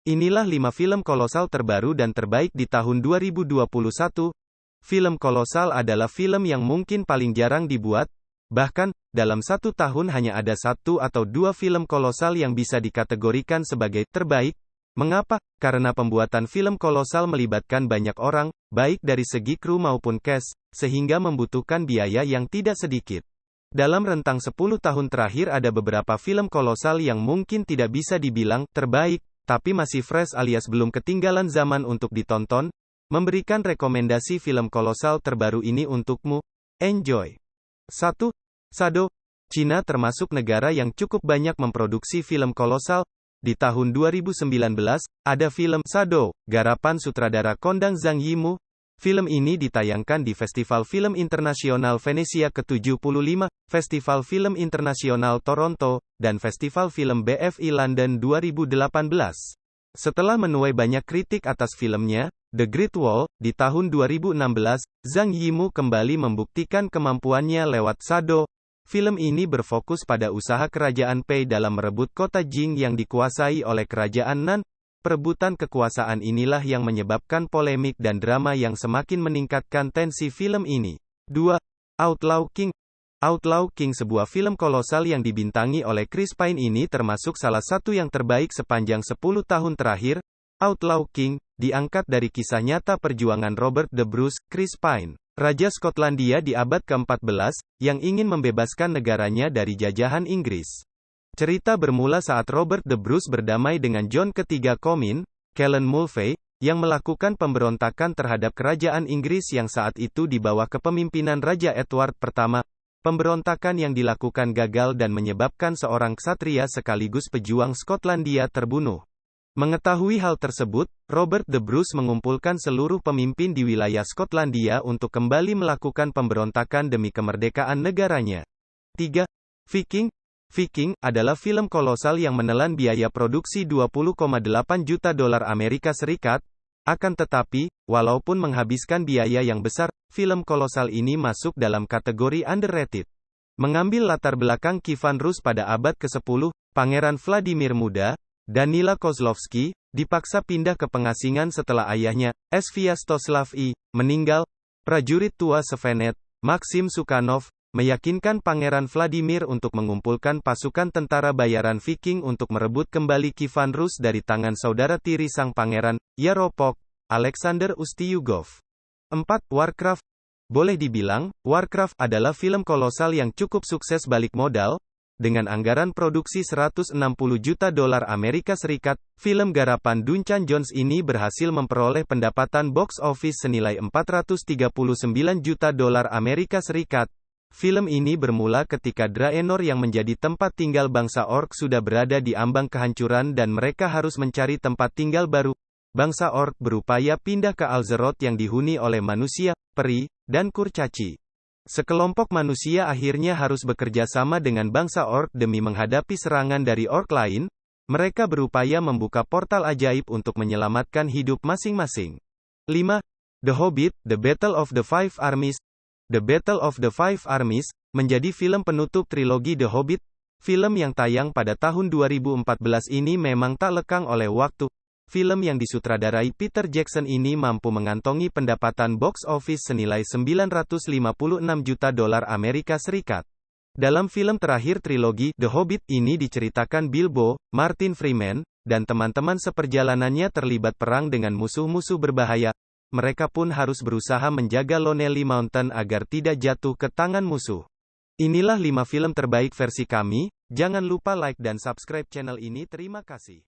Inilah 5 film kolosal terbaru dan terbaik di tahun 2021. Film kolosal adalah film yang mungkin paling jarang dibuat, bahkan, dalam satu tahun hanya ada 1 atau 2 film kolosal yang bisa dikategorikan sebagai terbaik. Mengapa? Karena pembuatan film kolosal melibatkan banyak orang, baik dari segi kru maupun cast, sehingga membutuhkan biaya yang tidak sedikit. Dalam rentang 10 tahun terakhir ada beberapa film kolosal yang mungkin tidak bisa dibilang terbaik, tapi masih fresh alias belum ketinggalan zaman untuk ditonton. Memberikan rekomendasi film kolosal terbaru ini untukmu. Enjoy! 1. Shadow. Cina termasuk negara yang cukup banyak memproduksi film kolosal. Di tahun 2019, ada film Shadow, garapan sutradara kondang Zhang Yimou. Film ini ditayangkan di Festival Film Internasional Venesia ke-75, Festival Film Internasional Toronto, dan Festival Film BFI London 2018. Setelah menuai banyak kritik atas filmnya, The Great Wall, di tahun 2016, Zhang Yimou kembali membuktikan kemampuannya lewat Shadow. Film ini berfokus pada usaha kerajaan Pei dalam merebut kota Jing yang dikuasai oleh kerajaan Nan. Perebutan kekuasaan inilah yang menyebabkan polemik dan drama yang semakin meningkatkan tensi film ini. 2. Outlaw King. Outlaw King, sebuah film kolosal yang dibintangi oleh Chris Pine ini termasuk salah satu yang terbaik sepanjang 10 tahun terakhir. Outlaw King diangkat dari kisah nyata perjuangan Robert the Bruce, Chris Pine, Raja Skotlandia di abad ke-14, yang ingin membebaskan negaranya dari jajahan Inggris. Cerita bermula saat Robert the Bruce berdamai dengan John ketiga Comyn, Callan Mulvey, yang melakukan pemberontakan terhadap kerajaan Inggris yang saat itu di bawah kepemimpinan Raja Edward I. Pemberontakan yang dilakukan gagal dan menyebabkan seorang ksatria sekaligus pejuang Skotlandia terbunuh. Mengetahui hal tersebut, Robert the Bruce mengumpulkan seluruh pemimpin di wilayah Skotlandia untuk kembali melakukan pemberontakan demi kemerdekaan negaranya. 3. Viking. Viking adalah film kolosal yang menelan biaya produksi 20,8 juta dolar Amerika Serikat. Akan tetapi, walaupun menghabiskan biaya yang besar, film kolosal ini masuk dalam kategori underrated. Mengambil latar belakang Kievan Rus pada abad ke-10, Pangeran Vladimir Muda, Danila Kozlovsky, dipaksa pindah ke pengasingan setelah ayahnya, Sviatoslav I, meninggal. Prajurit tua Sevenet, Maxim Sukhanov, meyakinkan Pangeran Vladimir untuk mengumpulkan pasukan tentara bayaran Viking untuk merebut kembali Kievan Rus dari tangan saudara tiri sang pangeran, Yaropok, Alexander Ustiyugov. 4. Warcraft. Boleh dibilang, Warcraft adalah film kolosal yang cukup sukses balik modal. Dengan anggaran produksi 160 juta dolar Amerika Serikat, film garapan Duncan Jones ini berhasil memperoleh pendapatan box office senilai 439 juta dolar Amerika Serikat. Film ini bermula ketika Draenor yang menjadi tempat tinggal bangsa Orc sudah berada di ambang kehancuran dan mereka harus mencari tempat tinggal baru. Bangsa Orc berupaya pindah ke Azeroth yang dihuni oleh manusia, peri, dan kurcaci. Sekelompok manusia akhirnya harus bekerja sama dengan bangsa Orc demi menghadapi serangan dari Orc lain. Mereka berupaya membuka portal ajaib untuk menyelamatkan hidup masing-masing. 5. The Hobbit, The Battle of the Five Armies. The Battle of the Five Armies, menjadi film penutup trilogi The Hobbit. Film yang tayang pada tahun 2014 ini memang tak lekang oleh waktu. Film yang disutradarai Peter Jackson ini mampu mengantongi pendapatan box office senilai 956 juta dolar Amerika Serikat. Dalam film terakhir trilogi The Hobbit ini diceritakan Bilbo, Martin Freeman, dan teman-teman seperjalanannya terlibat perang dengan musuh-musuh berbahaya. Mereka pun harus berusaha menjaga Lonely Mountain agar tidak jatuh ke tangan musuh. Inilah 5 film terbaik versi kami. Jangan lupa like dan subscribe channel ini. Terima kasih.